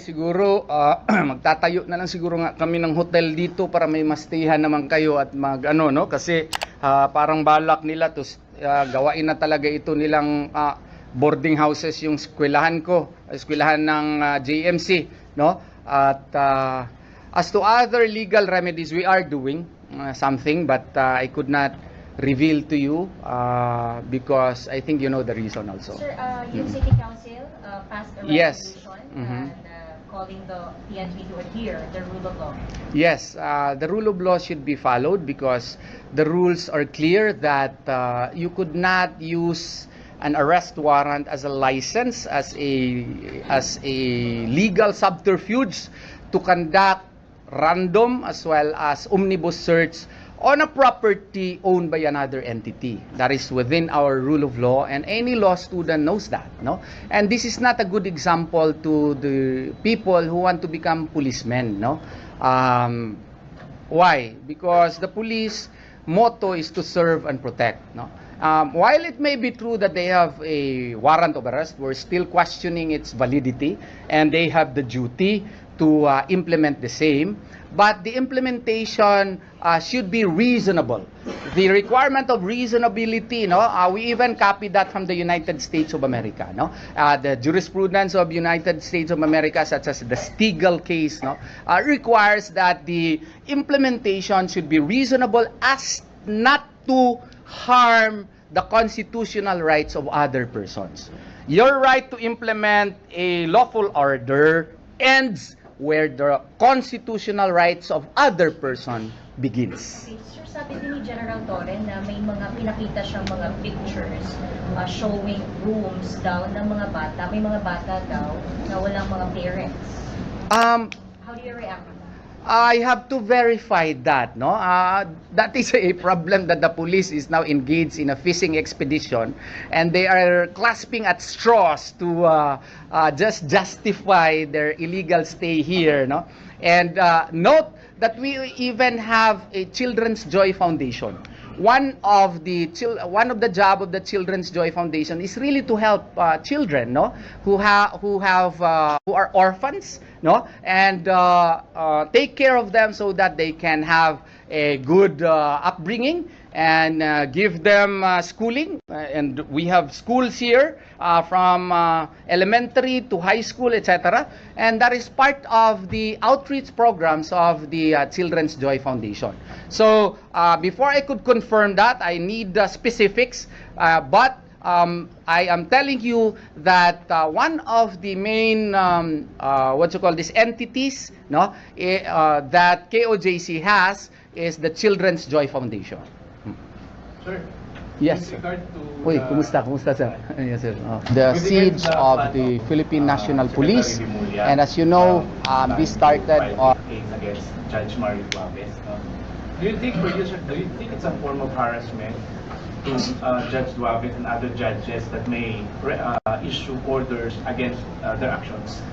siguro magtatayo na lang siguro nga kami ng hotel dito para may mastihan naman kayo at mag-ano, no? Kasi parang balak nila to gawain na talaga ito nilang boarding houses yung eskwelahan ko, eskwelahan ng JMC, no? At as to other legal remedies, we are doing something, but I could not reveal to you because I think you know the reason also. Sir, yung City Council passed a Yes. resolution calling the PNP to adhere the rule of law. Yes, the rule of law should be followed because the rules are clear that you could not use an arrest warrant as a license, as a legal subterfuge to conduct random as well as omnibus search on a property owned by another entity. That is within our rule of law, and any law student knows that, no? And this is not a good example to the people who want to become policemen, no? Why? Because the police motto is to serve and protect, no? While it may be true that they have a warrant of arrest, we're still questioning its validity, and they have the duty to implement the same, but the implementation should be reasonable. The requirement of reasonability, no, we even copied that from the United States of America, no. The jurisprudence of United States of America, such as the Stigall case, no, requires that the implementation should be reasonable as not to harm the constitutional rights of other persons. Your right to implement a lawful order ends where the constitutional rights of other person begins. Okay, sir, sabi din ni General Torre na may mga pinakita siyang mga pictures showing rooms daw ng mga bata. May mga bata daw na walang mga parents. How do you react? I have to verify that, no? That is a problem that the police is now engaged in a fishing expedition, and they are clasping at straws to just justify their illegal stay here, no? And note that we even have a Children's Joy Foundation. One of the job of the Children's Joy Foundation is really to help children, no, who are orphans, no, and take care of them so that they can have a good upbringing and give them schooling. And we have schools here from elementary to high school, etc. And that is part of the outreach programs of the Children's Joy Foundation. So before I could confirm that, I need specifics, but I am telling you that one of the main entities, no, that KOJC has is the Children's Joy Foundation. Sir, yes. with regard to Uy, kumusta sir? Yes, sir. The siege of the Philippine National Police, and as you know, this started on against Judge Mario Duaves. Do you think it's a form of harassment to Judge Duaves and other judges that may issue orders against their actions?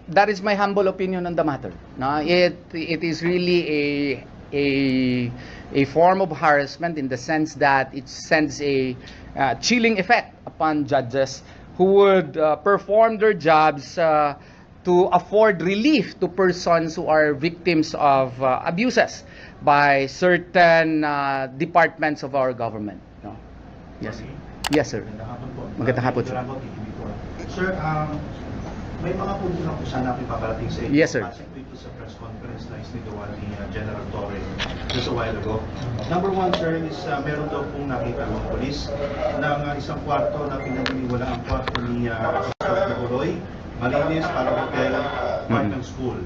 That is my humble opinion on the matter. No, it is really a form of harassment in the sense that it sends a chilling effect upon judges who would perform their jobs to afford relief to persons who are victims of abuses by certain departments of our government. No? Yes, sir. Yes, sir. Magandang hapon, sir. Sir, may mga punto na po sana ako ipaparating sa inyo. Yes, sir. Dito sa press conference na isnagawa ni General Torre just a while ago. Number one, sir, is meron daw pong nakita ng polis ng isang kwarto na pinaniniwala ang kwarto ni Dr. Oroy, malinis para hotel, part ng school.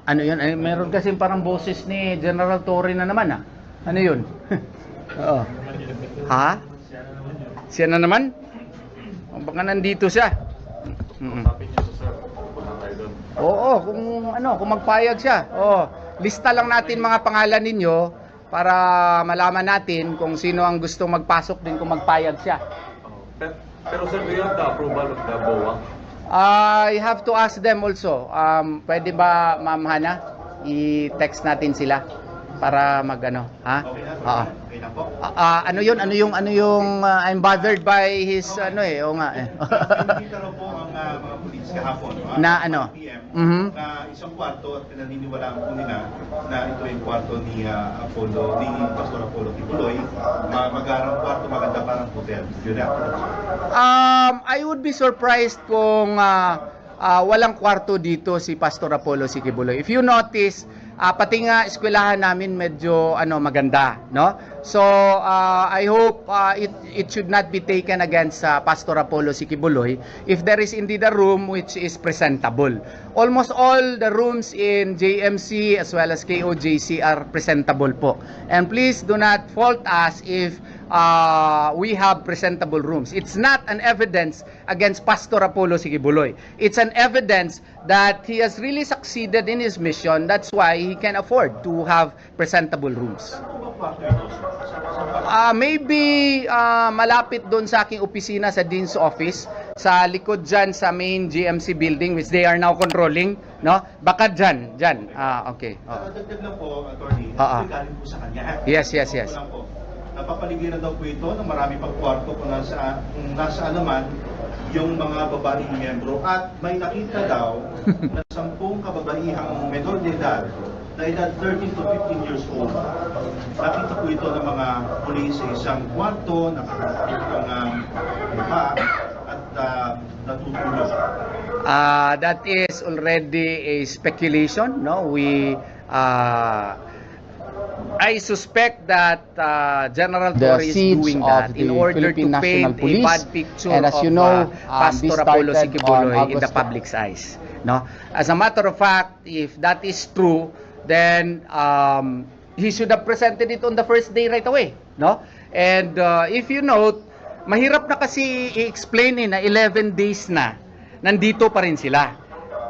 Ano yun? Meron kasi parang boses ni General Torre na naman, Ano yun? Oo. Ha? Siya na naman? Baka nandito siya. Oo, kung magpayag siya. Lista lang natin mga pangalan ninyo para malaman natin kung sino ang gustong magpasok din kung magpayag siya. Pero sir, do you have the approval of the BOA? I have to ask them also. Pwede ba, Ma'am Hana, i-text natin sila para magano, ha? Okay na po. Ano yun? Ano yung I'm bothered by his ano eh. O nga eh. Nakita raw po ang mga pulis kahapon. Na ano? PM, Mhm. na isang kwarto at pinaniniwalaan po nila na ito yung kwarto ni Pastor Apollo Kibuloy. Magarang kwarto, maganda parang hotel. Yun I would be surprised kung walang kwarto dito si Pastor Apollo Kibuloy. If you notice, pati nga eskwelahan namin medyo maganda, no? So I hope it should not be taken against Pastor Apollo Kibuloy if there is indeed a room which is presentable. Almost all the rooms in JMC as well as KOJC are presentable po. And please do not fault us if we have presentable rooms. It's not an evidence against Pastor Apollo Kibuloy. It's an evidence that he has really succeeded in his mission. That's why he can afford to have presentable rooms. Maybe malapit doon sa aking opisina sa Dean's Office, sa likod dyan sa main GMC building which they are now controlling, no? Baka dyan. Okay. Dagdag lang po, Attorney, galing po sa kanya. Yes. Napapaligiran daw po ito ng marami pang kwarto kung nasa naman yung mga babaeng miyembro at may nakita daw na 10 kababaihang menor de edad na edad 13 to 15 years old. Nakita po ito ng mga pulis sa isang kwarto, nakakapit ng lupa at natutulog. That is already a speculation, no? I suspect that General Torre is doing that in order to paint a bad picture of Pastor Apollo Kibuloy in the public's eyes. No, as a matter of fact, if that is true, then he should have presented it on the first day right away. No, and if you note, mahirap na kasi i-explain na 11 days na nandito pa rin sila.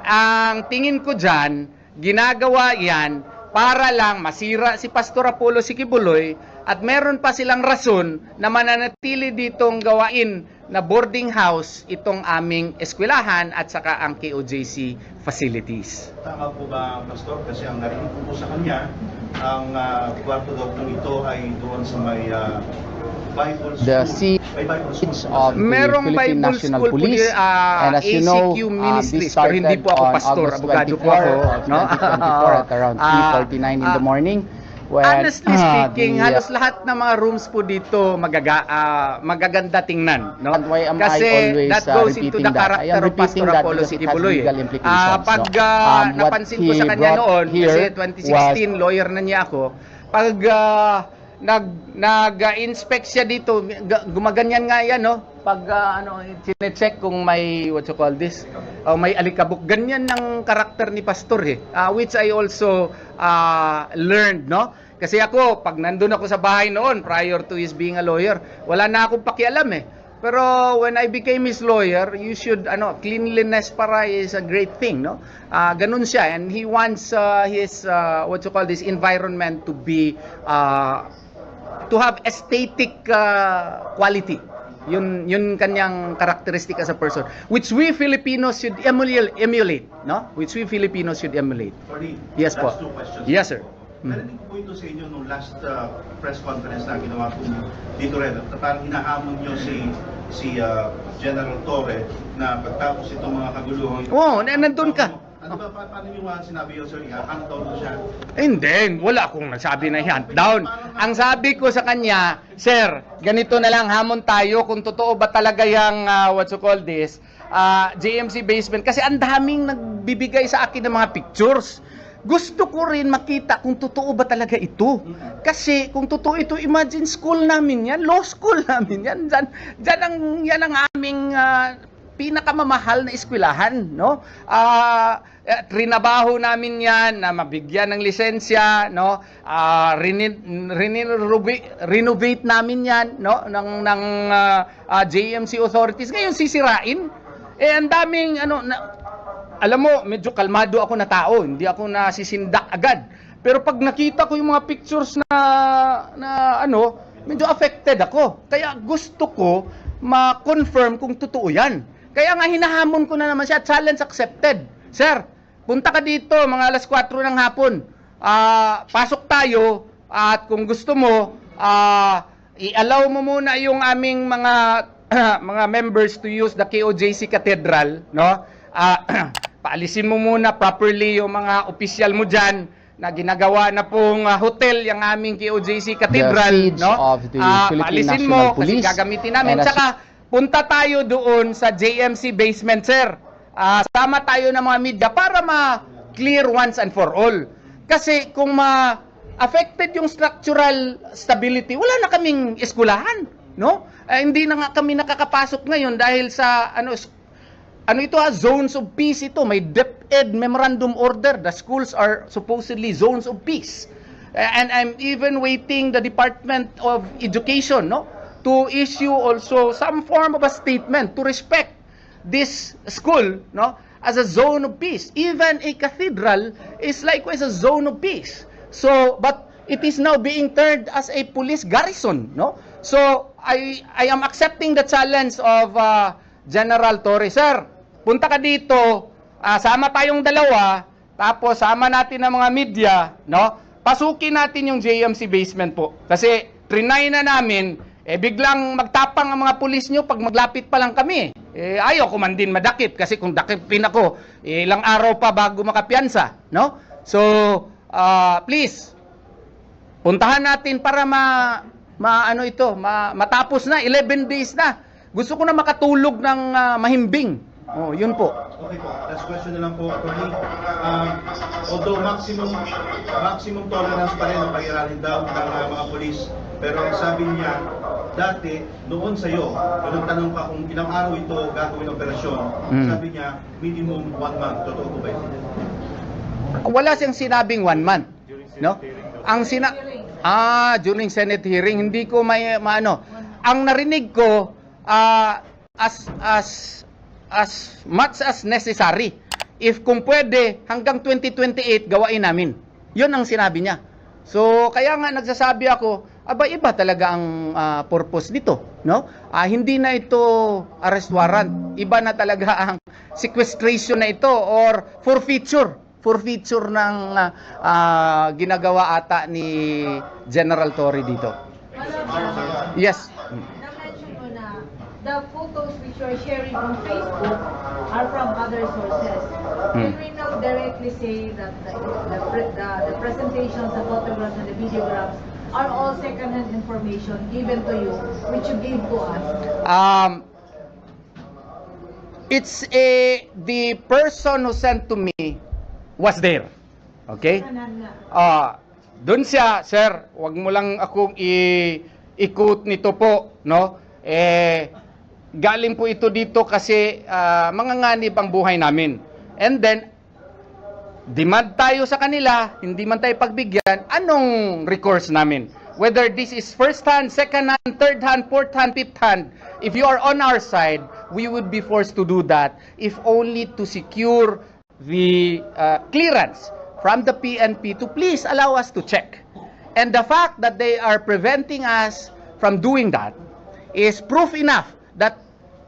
Ang tingin ko dyan, ginagawa yan para lang masira si Pastor Apollo Kibuloy at meron pa silang rason na mananatili ditong gawain na boarding house itong aming eskwelahan at saka ang KOJC facilities. Tama po ba, Pastor? Kasi ang narinig po sa kanya, ang kwarto daw po ito ay doon sa may Bible School. Merong Bible School po, and as you know, ACQ Ministries, this pero hindi started po ako on pastor, August abogado po 24 ako. of 2024 at around 3:49 in the morning. When, honestly speaking, halos lahat ng mga rooms po dito magaganda tingnan, no? Kasi that goes into the character of Pastor Apollo Kibuloy. Pag napansin ko sa kanya noon, kasi 2016 lawyer na niya ako, pag nag-inspect siya dito, gumaganyan nga yan, no? Pag chine-check kung may may alikabok, ganyan ng karakter ni Pastor which I also learned, no? Kasi ako, pag nandun ako sa bahay noon prior to his being a lawyer, wala na akong pakialam Pero when I became his lawyer, you should cleanliness para is a great thing, no? Ganun siya, and he wants his environment to be to have aesthetic quality. Yun kanyang characteristic as a person, which we Filipinos should emulate, no? Which we Filipinos should emulate. Sorry, yes po. 2 questions. Yes, sir. Narinig po ito sa inyo nung last press conference na ginawa po dito rin. Parang hinahamon nyo si General Torre na pagtapos itong mga kaguluhan. Oo, nandun ka. Ano ba, paano yung sinabi yun, sir? Hunt down siya? Hindi, wala akong nagsabi na hunt down. Ang sabi ko sa kanya, sir, ganito na lang, hamon tayo kung totoo ba talaga yung, JMC basement. Kasi ang daming nagbibigay sa akin ng mga pictures. Gusto ko rin makita kung totoo ba talaga ito. Kasi kung totoo ito, imagine school namin yan, law school namin yan. Yan ang aming pinakamamahal na eskwelahan, no? Trinabaho namin yan na mabigyan ng lisensya, no? Renovate namin yan, no? ng JMC authorities. Ngayon sisirain. Ang daming alam mo, medyo kalmado ako na tao, hindi ako nasisindak agad. Pero pag nakita ko yung mga pictures na medyo affected ako. Kaya gusto ko ma-confirm kung totoo yan. Kaya nga hinahamon ko na naman siya, challenge accepted. Sir, punta ka dito mga alas 4 ng hapon. Pasok tayo, at kung gusto mo, i-allow mo muna yung aming mga mga members to use the KOJC Cathedral, no? Paalisin mo muna properly yung mga opisyal mo dyan na ginagawa na pong hotel yung aming KOJC Cathedral, siege no? of the Philippine Paalisin National mo kasi Police. gagamitin namin. And Tsaka punta tayo doon sa JMC basement, sir. Sama tayo ng mga media para ma-clear once and for all. Kasi kung affected yung structural stability, wala na kaming eskulahan, no? Hindi na nga kami nakakapasok ngayon dahil sa zones of peace ito. May DepEd memorandum order. The schools are supposedly zones of peace. And I'm even waiting the Department of Education, no, to issue also some form of a statement to respect this school, no, as a zone of peace. Even a cathedral is likewise a zone of peace. So, but it is now being turned as a police garrison, no? So, I am accepting the challenge of General Torre. Sir, punta ka dito, sama tayong dalawa, tapos sama natin ang mga media, no? Pasukin natin yung JMC basement po. Kasi trinay na namin, biglang magtapang ang mga pulis nyo pag maglapit pa lang kami. Ayaw ko man din madakip kasi kung dakipin ako, ilang araw pa bago makapiyansa, no? So, please, puntahan natin para matapos na, 11 days na. Gusto ko na makatulog ng mahimbing. Yun po. Okay po. Last question na lang po, Attorney. Although maximum tolerance pa rin ang pag-iralin daw ng mga polis, pero ang sabi niya, dati, noon sa'yo, yung tanong ka kung ilang araw ito gagawin ang operasyon, sabi niya, minimum 1 month. Totoo po ba ito? Wala siyang sinabing 1 month. No? Ang during Senate hearing, hindi ko maano. Ang narinig ko, as much as necessary. If kung pwede, hanggang 2028, gawain namin. Yun ang sinabi niya. So, kaya nga nagsasabi ako, iba talaga ang purpose nito, no? Hindi na ito arrest warrant. Iba na talaga ang sequestration na ito or forfeiture ng ginagawa ata ni General Torre dito. Yes. Na-mention mo na the photos which you are sharing on Facebook are from other sources. Can we now directly say that the presentations, the photographs, and the videographs are all second-hand information given to you, which you gave to us? It's the person who sent to me was there. Okay? Doon siya, sir, wag mo lang akong i-quote nito po, no? Galing po ito dito kasi manganganib ang buhay namin. And then, demand tayo sa kanila, hindi man tayo pagbigyan, anong recourse namin? Whether this is first hand, second hand, third hand, fourth hand, fifth hand, if you are on our side, we would be forced to do that if only to secure the clearance from the PNP to please allow us to check. And the fact that they are preventing us from doing that is proof enough that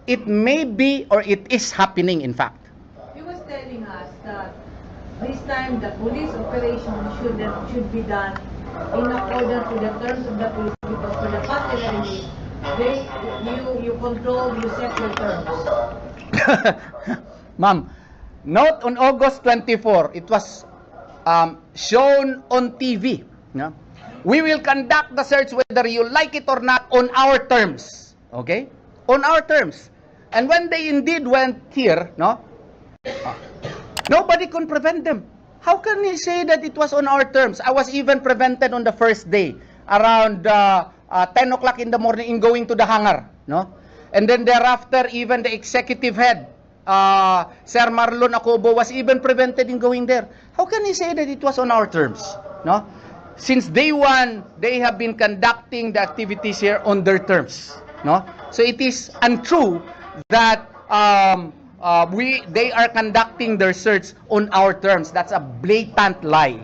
it may be or it is happening in fact. He was telling us that this time the police operation should be done in accordance with the terms of the police, because for the past 11 days, you control, you set your terms. Ma'am, note on August 24, it was shown on TV. No? We will conduct the search whether you like it or not on our terms. Okay? On our terms. And when they indeed went here, no? Nobody could prevent them. How can he say that it was on our terms? I was even prevented on the first day, around 10 o'clock in the morning, in going to the hangar. No? And then thereafter, even the executive head, Sir Marlon Acobo, was even prevented in going there. How can he say that it was on our terms? No? Since day one, they have been conducting the activities here on their terms. No? So it is untrue that they are conducting their search on our terms. That's a blatant lie.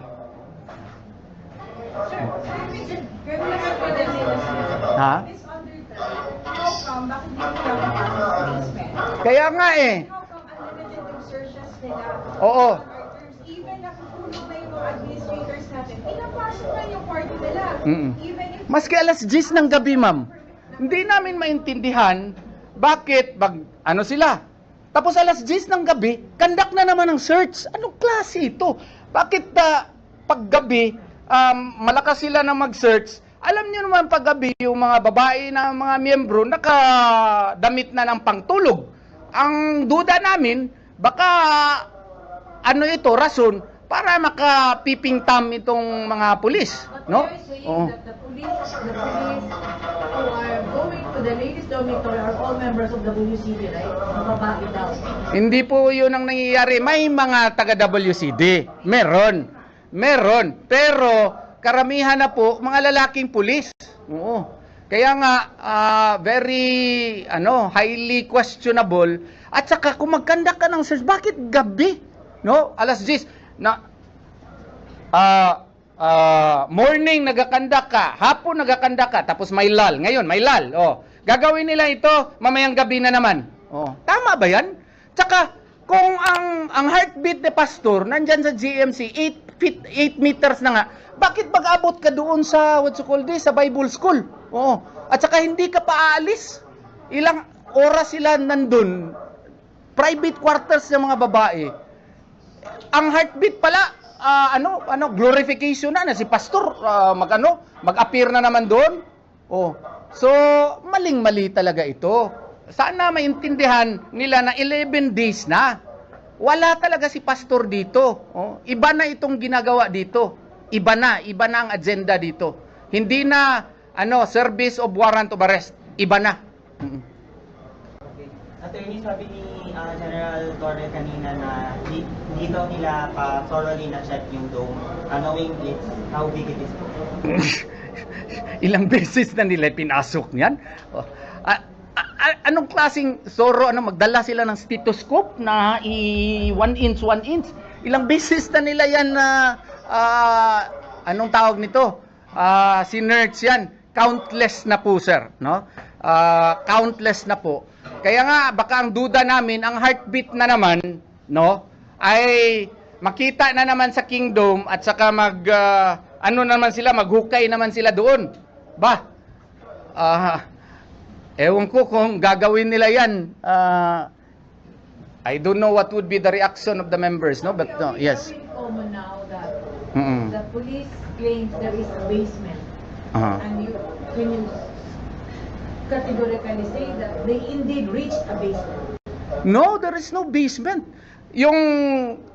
Ha? Kaya nga eh. Oo. Even nakatulog na yung mga administrators natin, pinapasok na yung party nila. Even if... Maski alas 10 ng gabi, ma'am. Hindi namin maintindihan bakit ano sila. Tapos alas 10 ng gabi, conduct na naman ng search. Anong klase ito? Bakit paggabi, malakas sila na mag-search? Alam niyo naman paggabi, yung mga babae na mga miyembro, nakadamit na ng pangtulog. Ang duda namin, baka rason para makapipingtam itong mga pulis, no? But you're saying that the police who are going to the ladies' dormitory are all members of WCD, right? Mga babae daw. Hindi po yun ang nangyayari. May mga taga-WCD. Meron. Pero karamihan na po mga lalaking pulis. Oo. Kaya nga very highly questionable. At saka kung magkanda ka ng search, bakit gabi? No? Alas 10 na morning nagakanda ka, hapon nagakanda ka, tapos may lull. Ngayon may lull. Oh, gagawin nila ito mamayang gabi na naman. Oh, tama ba 'yan? Tsaka kung ang heartbeat ni pastor nandyan sa GMC 8 meters na nga, bakit mag-abot ka doon sa sa Bible school? Oh, at saka hindi ka pa aalis. Ilang oras sila nandun. Private quarters ng mga babae. Ang heartbeat pala glorification na si pastor mag-appear na naman doon. Oh. So maling-mali talaga ito. Sana maintindihan nila na 11 days na. Wala talaga si pastor dito. Oh. Iba na itong ginagawa dito. Iba na ang agenda dito. Hindi na service of warrant of arrest. Iba na. Attorney, sabi ni General Torre kanina na dito nila thoroughly na-check yung dome, knowing how big it is. Ilang beses na nila pinasok niyan. Anong klaseng magdala sila ng stethoscope na 1 inch. Ilang beses na nila yan na anong tawag nito? Sinerch yan. Countless na po, sir, no? Countless na po. Kaya nga baka ang duda namin, ang heartbeat na naman, no, ay makita na naman sa Kingdom at saka maghukay naman sila doon. Ewan ko kung gagawin nila yan. I don't know what would be the reaction of the members, no? But no, yes. It's common now that the police claims there is a basement. And can you categorically say that they indeed reached a basement? No, there is no basement. Yung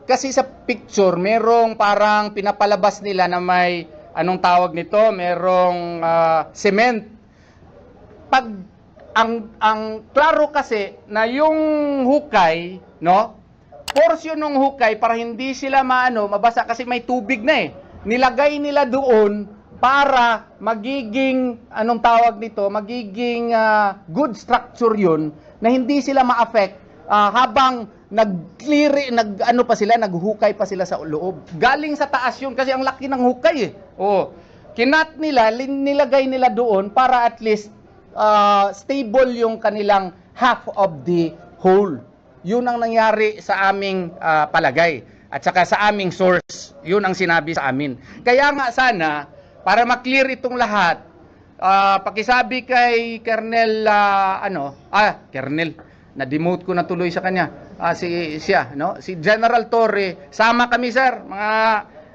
kasi sa picture, merong parang pinapalabas nila na may anong tawag nito, merong cement. Ang klaro kasi na yung hukay, no? Portion ng hukay para hindi sila mabasa kasi may tubig na eh. Nilagay nila doon para magiging magiging good structure yun na hindi sila ma-affect habang naghuhukay pa sila sa loob. Galing sa taas yun kasi ang laki ng hukay eh. Oh, kinat nila, nilagay nila doon para at least stable yung kanilang half of the hole. Yun ang nangyari sa aming palagay at saka sa aming source. Yun ang sinabi sa amin. Kaya nga sana para ma-clear itong lahat, pakisabi kay Colonel, Colonel, na-demote ko na tuloy sa kanya, si General Torre, sama kami sir,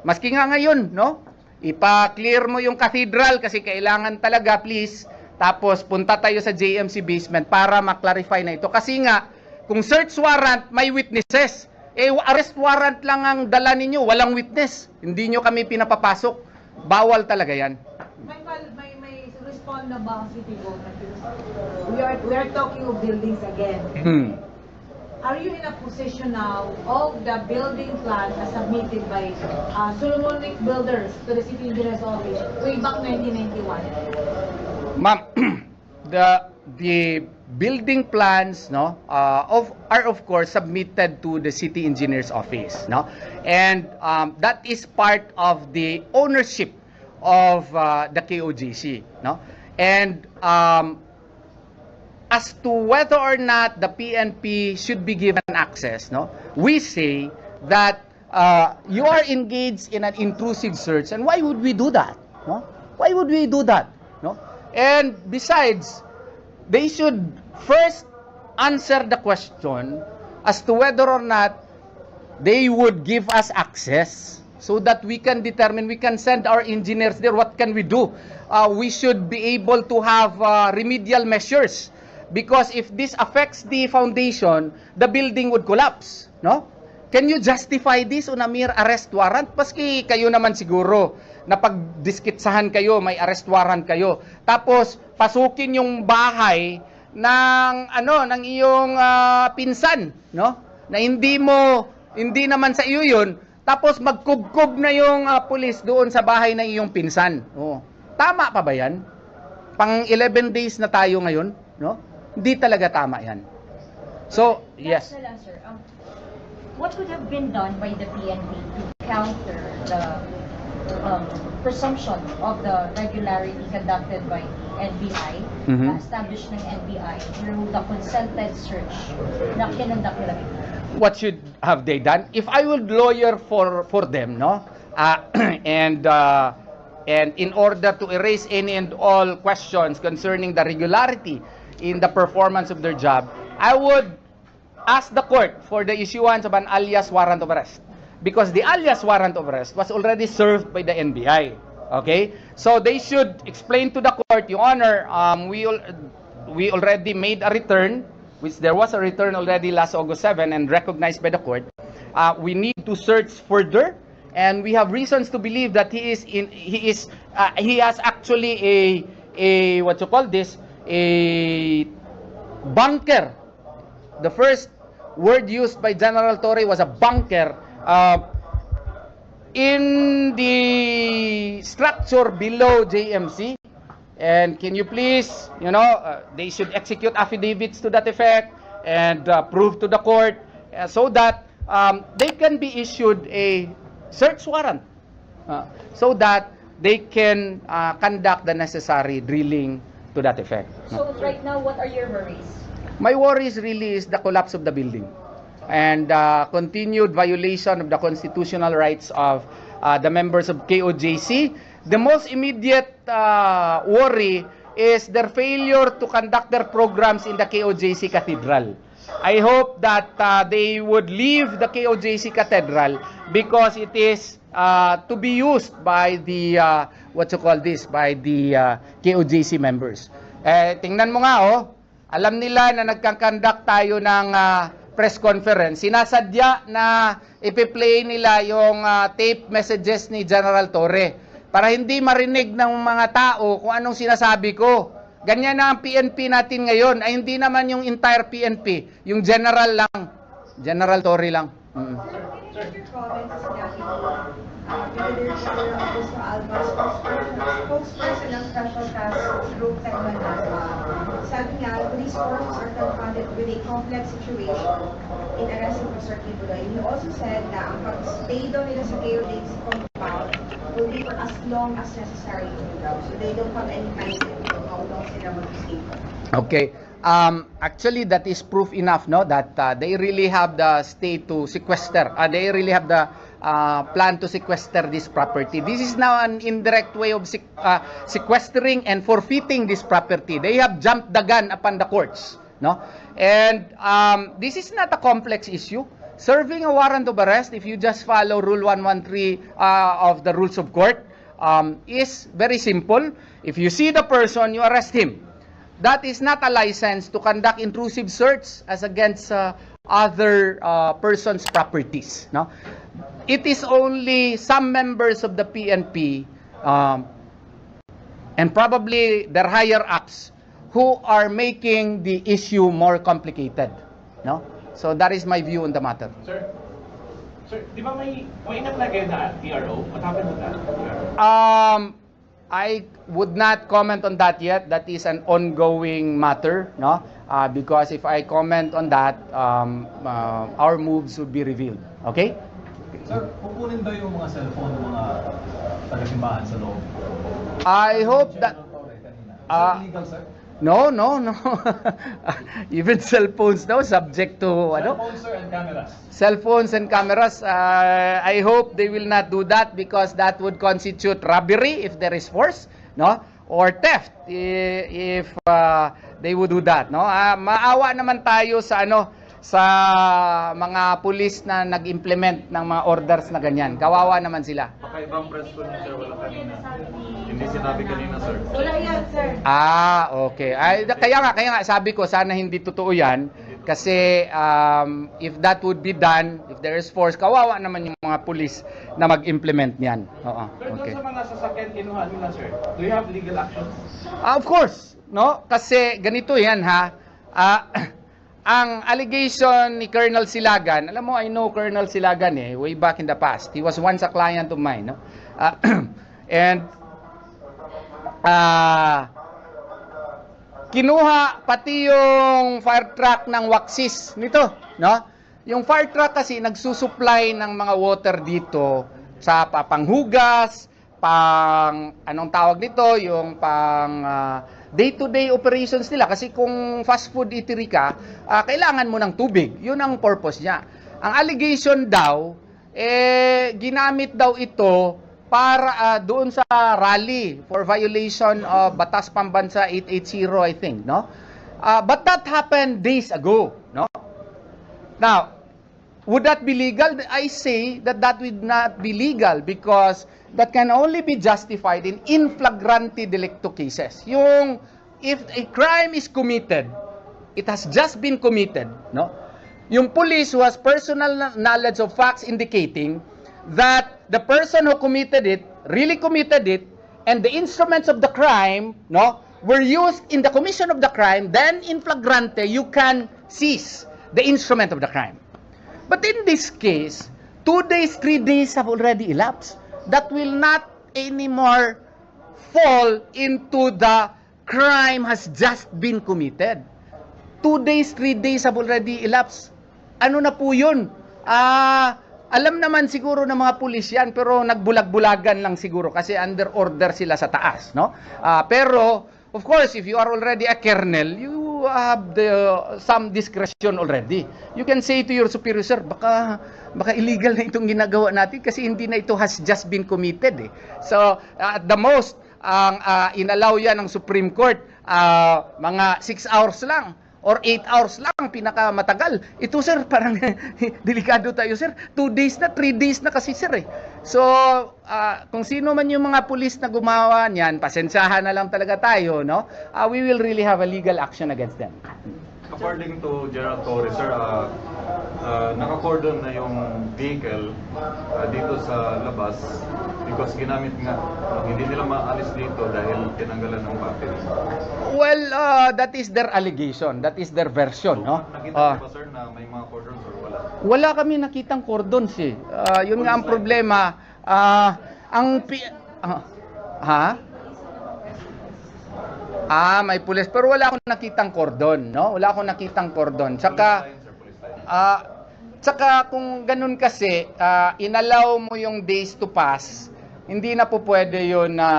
maski nga ngayon, no? Ipa-clear mo yung cathedral kasi kailangan talaga, please, tapos punta tayo sa JMC basement para ma-clarify na ito. Kasi nga, kung search warrant, may witnesses. Arrest warrant lang ang dala ninyo, walang witness. Hindi nyo kami pinapapasok. Bawal talaga yan. May respond na ba ang City Government? We are talking of buildings again. Are you in a position now of the building plan as submitted by Solomonic Builders to the City Engineer's Office way back 1991? Ma'am, the building plans are of course submitted to the City Engineer's Office, no? And that is part of the ownership of the KOJC, no? And as to whether or not the PNP should be given access, no, we say that you are engaged in an intrusive search, and why would we do that? No? Why would we do that? No? And besides, they should first answer the question as to whether or not they would give us access so that we can determine, we can send our engineers there. What can we do? We should be able to have remedial measures, because if this affects the foundation, the building would collapse. No? Can you justify this on a mere arrest warrant? Paski kayo naman siguro, na pagdiskitsahan kayo, may arrest warrant kayo. Tapos, pasukin yung bahay ng, ng iyong pinsan, no? Na hindi naman sa iyo yun, tapos magkubkob na yung pulis doon sa bahay ng iyong pinsan. Oh. Tama pa ba yan? Pang 11 days na tayo ngayon, no? Hindi talaga tama yan. So, yes. Sir, what could have been done by the PNP to counter the presumption of the regularity conducted by NBI, established ng NBI through the consented search na kinonduct nila before? What should have they done? If I would lawyer for them, no, and in order to erase any and all questions concerning the regularity in the performance of their job, I would ask the court for the issuance of an alias warrant of arrest, because the alias warrant of arrest was already served by the NBI. Okay, so they should explain to the court, Your Honor, we already made a return, which there was a return already last August 7 and recognized by the court. We need to search further, and we have reasons to believe that he has actually a what you call this, a bunker. The first word used by General Torre was a bunker in the structure below JMC. And can you please, they should execute affidavits to that effect and prove to the court so that they can be issued a search warrant so that they can conduct the necessary drilling to that effect. So right now, what are your worries? My worries really is the collapse of the building and continued violation of the constitutional rights of the members of KOJC. The most immediate worry is their failure to conduct their programs in the KOJC Cathedral. I hope that they would leave the KOJC Cathedral because it is to be used by the by the KOJC members. Tingnan mo nga, alam nila na nagkakandak tayo ng press conference. Sinasadya na ipi-play nila yung tape messages ni General Torre para hindi marinig ng mga tao kung anong sinasabi ko. Ganyan na ang PNP natin ngayon. Ay hindi naman yung entire PNP. Yung general lang. General Torre lang. Sir, your comments Brigadier General Augusto Alvarez, spokesperson ng Special Task Group Segment Alpha. Sabi nga, police forces are confronted with a complex situation in arresting Mr. Kibuloy. He also said na ang pag-stay daw nila sa KOJC compound will be for as long as necessary daw. So they don't have any time to how long sila mag-stay. Okay. Actually, that is proof enough, no, that they really have the state to sequester. They really have the plan to sequester this property. This is now an indirect way of sequestering and forfeiting this property. They have jumped the gun upon the courts, no? And this is not a complex issue. Serving a warrant of arrest, if you just follow Rule 113 of the Rules of Court, is very simple. If you see the person, you arrest him. That is not a license to conduct intrusive search as against other persons' properties. No, it is only some members of the PNP and probably their higher ups who are making the issue more complicated. No, so that is my view on the matter. Sir, di ba may naglagay na TRO? What happened with that TRO? I would not comment on that yet. That is an ongoing matter, no? Because if I comment on that, our moves would be revealed. Okay? Sir, kukunin ba yung mga cellphone ng mga taga-simbahan sa loob? I hope that... Is it illegal, sir? No, no, no. Even cell phones now subject to ano? Cell phones, sir, and cameras. Cell phones and cameras. I hope they will not do that because that would constitute robbery if there is force, no? Or theft if they would do that, no? Maawa naman tayo sa ano, sa mga pulis na nag-implement ng mga orders na ganyan. Kawawa naman sila. Pakaibang press con niyo, sir, wala kanina. Hindi sinabi kanina, sir. Wala yan, sir. Okay. Kaya nga sabi ko sana hindi totoo 'yan kasi if that would be done, if there is force, kawawa naman yung mga pulis na mag-implement niyan. Oo. Pero Okay. doon sa mga sasakyan kinuha nila, sir, do you have legal actions? Of course, no? Kasi ganito 'yan ha. Ang allegation ni Colonel Silagan, alam mo, I know Colonel Silagan way back in the past. He was once a client of mine, no? And kinuha pati yung fire truck ng Waxis nito, no? Yung fire truck kasi nagsusupply ng mga water dito sa panghugas, anong tawag nito, yung day-to-day operations nila. Kasi kung fast food eatery ka, kailangan mo ng tubig. Yun ang purpose niya. Ang allegation daw, ginamit daw ito para doon sa rally for violation of Batas Pambansa 880, I think, no? But that happened days ago, no? Now, would that be legal? I say that that would not be legal because that can only be justified in flagrante delicto cases. If a crime is committed, it has just been committed, no? Yung police who has personal knowledge of facts indicating that the person who committed it really committed it, and the instruments of the crime, no, were used in the commission of the crime, then in flagrante you can seize the instrument of the crime. But in this case, 2 days, 3 days have already elapsed. That will not anymore fall into the crime has just been committed. 2 days, 3 days have already elapsed. Ano na po yun? Alam naman siguro ng mga pulis yan, pero nagbulag-bulagan lang siguro kasi under order sila sa taas, no? Pero, of course, if you are already a colonel, you have some discretion already. You can say to your superior, sir, baka illegal na itong ginagawa natin kasi hindi na ito has just been committed. So, at the most, ang inallow yan ng Supreme Court, mga 6 hours lang or 8 hours lang, pinakamatagal. Ito, sir, parang delikado tayo, sir. 2 days na, 3 days na kasi, sir. So, kung sino man yung mga pulis na gumawa niyan, pasensyahan na lang talaga tayo, no? We will really have a legal action against them. According to General Torres, sir, naka-cordon na yung vehicle dito sa labas because ginamit nga, hindi nila maalis dito dahil tinanggalan ng battery. Well, that is their allegation. That is their version, no? Nakita ba, sir, na may mga cordons or wala? Wala kami nakitang cordons, eh. Yun nga ang problema. May pulis. Pero wala akong nakitang cordon, no? Wala akong nakitang cordon. Tsaka kung ganun kasi, inallow mo yung days to pass, hindi na po pwede yun na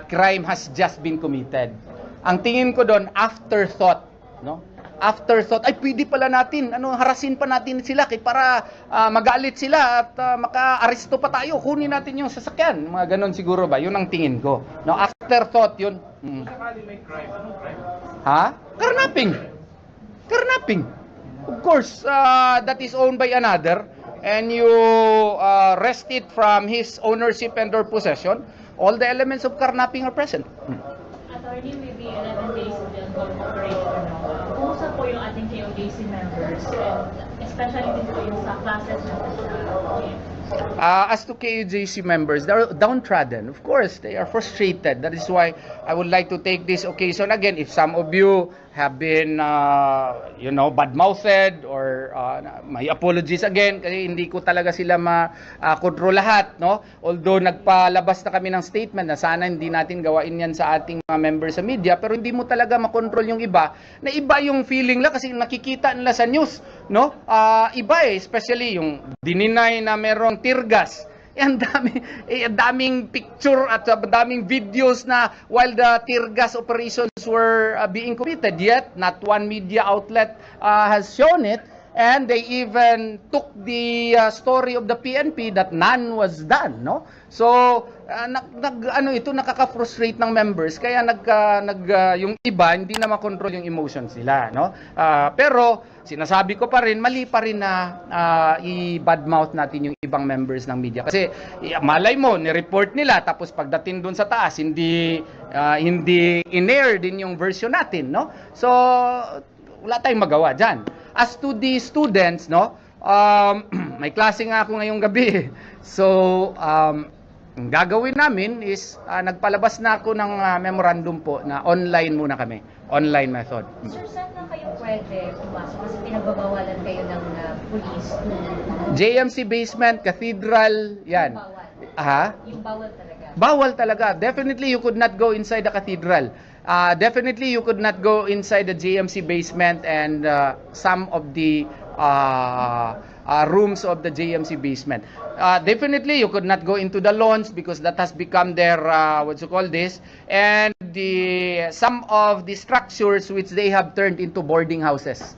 crime has just been committed. Ang tingin ko doon, afterthought, no? Afterthought, ay pwede pala natin, harasin pa natin sila para magalit sila at maka-aresto pa tayo, kunin natin yung sasakyan. Mga ganun siguro ba? Yun ang tingin ko. No, afterthought yun. Sakali may crime, anong crime? Carnapping. Of course, that is owned by another and you wrest it from his ownership and or possession. All the elements of carnapping are present. Attorney, with the 11 days of the ongoing operation, kumusta po yung ating KOJC members, and especially din po yung sa classes natin sa GM? As to KOJC members, they're downtrodden. Of course, they are frustrated. That is why I would like to take this occasion again. If some of you have been, bad-mouthed or my apologies again kasi hindi ko talaga sila ma-control lahat, no? Although nagpalabas na kami ng statement na sana hindi natin gawain yan sa ating mga members sa media, pero hindi mo talaga makontrol yung iba, na iba yung feeling lang kasi nakikita nila sa news, no? Iba especially yung dininay na merong tear gas ang daming picture at daming videos na while the tear gas operations were being committed, yet not one media outlet has shown it. And they even took the story of the PNP that none was done, no? So ito nakaka-frustrate ng members, kaya yung iba hindi na makontrol yung emotions nila, no? Pero sinasabi ko pa rin, mali pa rin na i-badmouth natin yung ibang members ng media, kasi malay mo ni-report nila, tapos pagdating dun sa taas hindi in-air din yung version natin, no? So wala tayong magawa dyan. As to the students, no, may klase nga ako ngayong gabi. So, ang gagawin namin is, nagpalabas na ako ng memorandum po na online muna kami. Online method. Sir, saan na kayo pwede pumasok? Kasi pinagbabawalan kayo ng police. JMC basement, cathedral, yan. Yung bawal talaga? Bawal talaga. Definitely, you could not go inside the cathedral. Definitely, you could not go inside the JMC basement and some of the rooms of the JMC basement. Definitely, you could not go into the lawns because that has become their, and some of the structures which they have turned into boarding houses.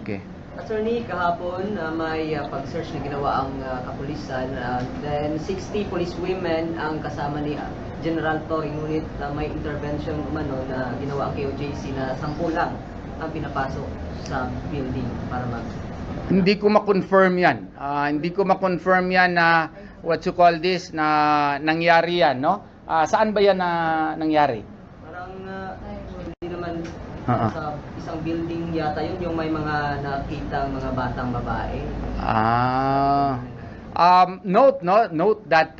Okay. Attorney, kahapon may pag-search na ginawa ang kapulisan. Then 60 police women ang kasama ni General Torre, ngunit may intervention umano na ginawa ang KOJC na 10 lang ang pinapasok sa building para Hindi ko ma-confirm yan. Hindi ko ma-confirm yan na na nangyari yan, no? Saan ba yan na nangyari? Parang hindi naman sa isang building yata yun, yung may mga nakitang mga batang babae. Note that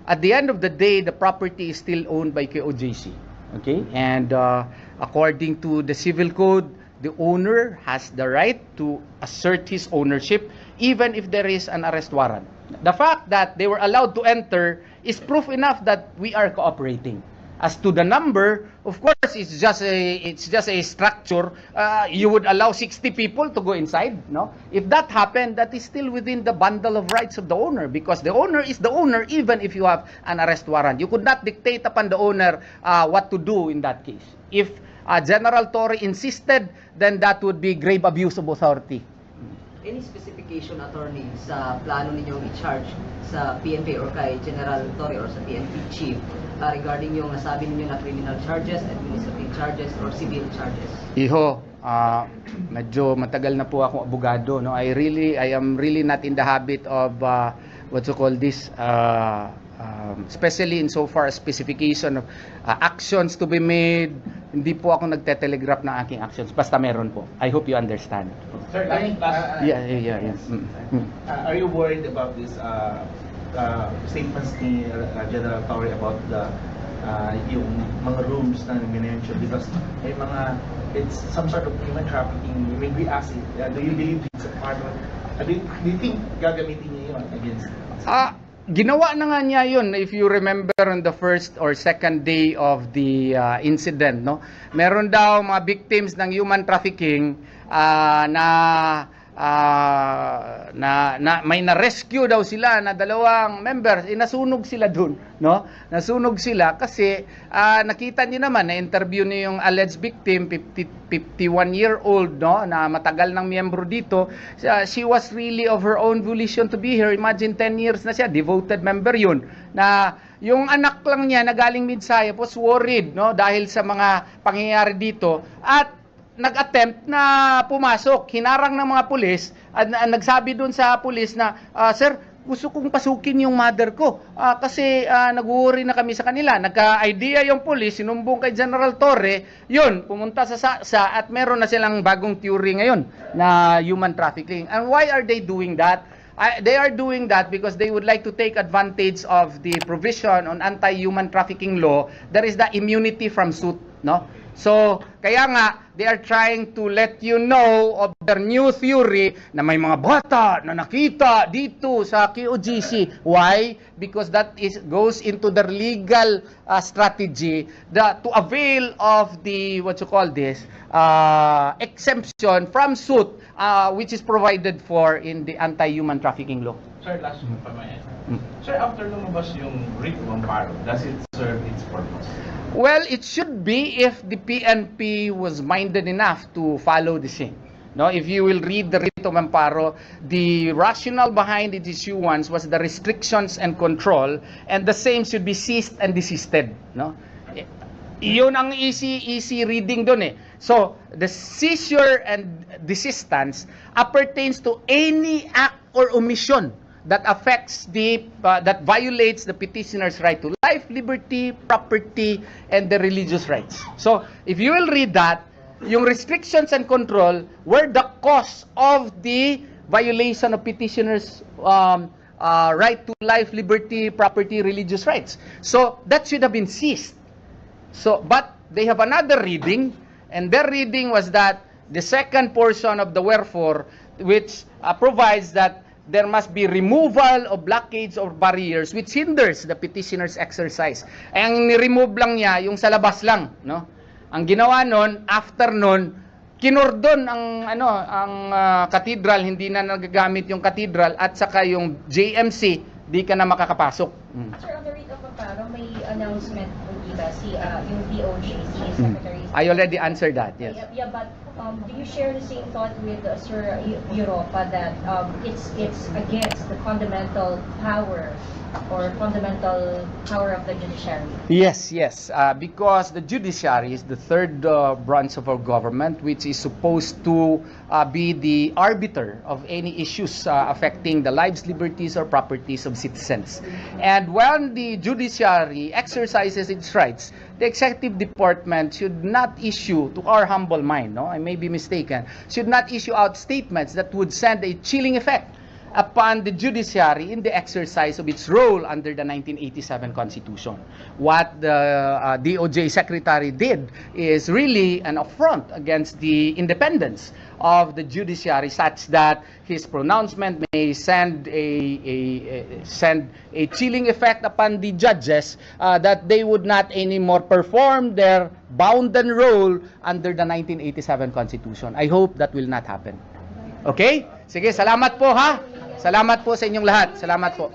at the end of the day, the property is still owned by KOJC. Okay? And according to the civil code, the owner has the right to assert his ownership even if there is an arrest warrant. The fact that they were allowed to enter is proof enough that we are cooperating. As to the number, of course, it's just a structure. You would allow 60 people to go inside, no? If that happened, that is still within the bundle of rights of the owner, because the owner is the owner even if you have an arrest warrant. You could not dictate upon the owner what to do in that case. If General Torre insisted, then that would be grave abuse of authority. Any specification, attorney, sa plano ninyong i-charge sa PNP or kay General Torre or sa PNP chief regarding yung nasabi ninyo na criminal charges, administrative charges, or civil charges? Medyo matagal na po akong abogado, no? I am really not in the habit of especially in so far as specification of actions to be made. Hindi po ako nagte-telegraph ng aking actions, basta meron po. I hope you understand. Sir, Are you worried about this statements ni General Torre about yung mga rooms na minention, because may mga, it's some sort of human trafficking? When we ask it, do you believe it's a part of it? Do you think gagamitin niya yun against Ginawa na nga niya yun, if you remember, on the first or second day of the incident, no? Meron daw mga victims ng human trafficking na may na-rescue daw sila na dalawang members, nasunog sila dun, no? Nasunog sila kasi nakita niyo naman na interview niyo yung alleged victim, 51-year-old, no, na matagal ng miyembro dito. She was really of her own volition to be here. Imagine 10 years na siya, devoted member yun. Na yung anak lang niya na galing Midsaya was worried, no, dahil sa mga pangyayari dito, at nag-attempt na pumasok, hinarang ng mga pulis, at nagsabi doon sa pulis na, sir, gusto kong pasukin yung mother ko kasi nag-worry na kami sa kanila. Nagka-idea yung pulis, sinumbong kay General Torre, yun, pumunta sa at meron na silang bagong theory ngayon na human trafficking. And why are they doing that? They are doing that because they would like to take advantage of the provision on anti-human trafficking law. There is the immunity from suit, no? So, kaya nga, they are trying to let you know of their new theory na may mga bata na nakita dito sa QOGC. Why? Because that goes into their legal strategy to avail of the, what you call this, exemption from suit, which is provided for in the anti-human trafficking law. Sir, last one pa may Sir, after lumabas yung writ of amparo, does it serve its purpose? Well, it should be if the PNP was minded enough to follow the same. No, if you will read the writ of amparo, the rationale behind its issuance was the restrictions and control, and the same should be ceased and desisted. No, yun ang easy reading doon eh. So the seizure and desistance appertains to any act or omission that affects that violates the petitioner's right to life, liberty, property, and the religious rights. So, if you will read that, yung restrictions and control were the cause of the violation of petitioner's right to life, liberty, property, religious rights. So, that should have been seized. So, but they have another reading, and their reading was that the second portion of the wherefore, which provides that there must be removal of blockades or barriers which hinders the petitioner's exercise. Ang ni-remove lang niya yung sa labas lang, no? Ang ginawa nun, after nun, kinordon ang cathedral, hindi na nagagamit yung cathedral, at saka yung JMC, di ka na makakapasok. Sir, on the writ of amparo, may announcement po diba yung DOJ, Secretary. I already answered that, yes. Yeah, but do you share the same thought with Sir Europa that it's against the fundamental power or fundamental power of the judiciary? Yes, because the judiciary is the third branch of our government, which is supposed to be the arbiter of any issues affecting the lives, liberties, or properties of citizens. And when the judiciary exercises its rights, the executive department should not issue, to our humble mind, no, I may be mistaken, should not issue out statements that would send a chilling effect upon the judiciary in the exercise of its role under the 1987 Constitution. What the DOJ Secretary did is really an affront against the independence of the judiciary, such that his pronouncement may send a chilling effect upon the judges, that they would not anymore perform their bounden role under the 1987 Constitution. I hope that will not happen. Okay? Sige, salamat po ha. Salamat po sa inyong lahat. Salamat po.